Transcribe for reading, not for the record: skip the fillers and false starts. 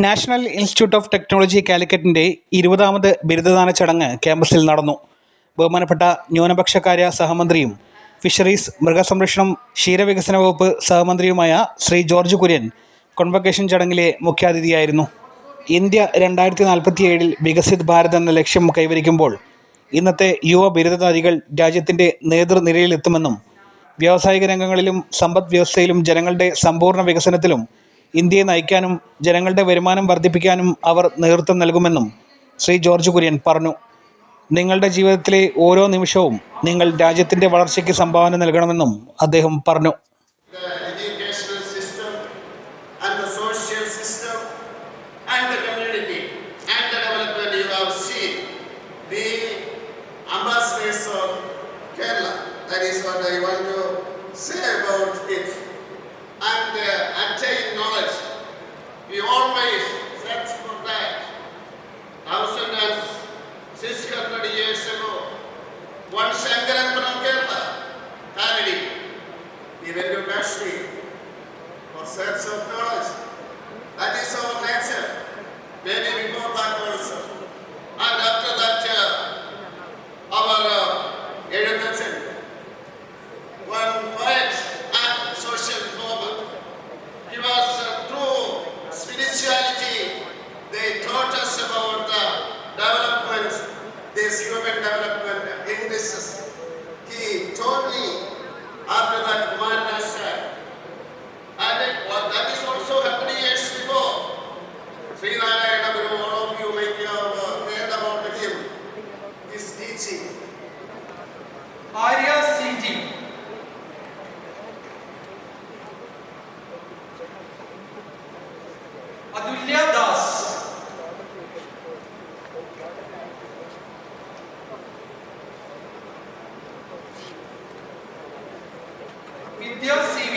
National institute of technology കാലിക്കറ്റിൻ്റെ 20ാമത് ബിരുദദാന ചടങ്ങ് ക്യാമ്പസിൽ നടന്നു. ബഹുമാനപ്പെട്ട ന്യൂനപക്ഷകാര്യ സഹമന്ത്രിയും ഫിഷറീസ്, മൃഗസംരക്ഷണം, ക്ഷീരവികസന വകുപ്പ് സഹമന്ത്രിയുമായ ശ്രീ ജോർജ് കുര്യൻ കോൺവക്കേഷൻ ചടങ്ങിലെ മുഖ്യാതിഥിയായിരുന്നു. ഇന്ത്യ 2047 വികസിത് ഭാരത് എന്ന ലക്ഷ്യം കൈവരിക്കുമ്പോൾ ഇന്നത്തെ യുവ ബിരുദധാരികൾ രാജ്യത്തിൻ്റെ നേതൃനിരയിലെത്തുമെന്നും വ്യാവസായിക രംഗങ്ങളിലും സമ്പദ് വ്യവസ്ഥയിലും ജനങ്ങളുടെ സമ്പൂർണ്ണ വികസനത്തിലും ഇന്ത്യയെ നയിക്കാനും ജനങ്ങളുടെ വരുമാനം വർദ്ധിപ്പിക്കാനും അവർ നേതൃത്വം നൽകുമെന്നും ശ്രീ ജോർജ് കുര്യൻ പറഞ്ഞു. നിങ്ങളുടെ ജീവിതത്തിലെ ഓരോ നിമിഷവും നിങ്ങൾ രാജ്യത്തിൻ്റെ വളർച്ചയ്ക്ക് സംഭാവന നൽകണമെന്നും അദ്ദേഹം പറഞ്ഞു. That is what I want to say about it. And attain knowledge. We always search for that. 1600 years ago, one Shankaran from Kerala, Kanadi, he went to Kashmir for search of knowledge. That is our nature. Maybe before that also. And after that, our Edutachan, one poet and social reformer. He was through spirituality. They taught us about the development, this human development in this. He taught me after that Maharashtra. And that is also happening years before. Sri Narayana Guru, all of you may have heard about him. His teaching. Arya Singh. Adulya Das, Vidya CV.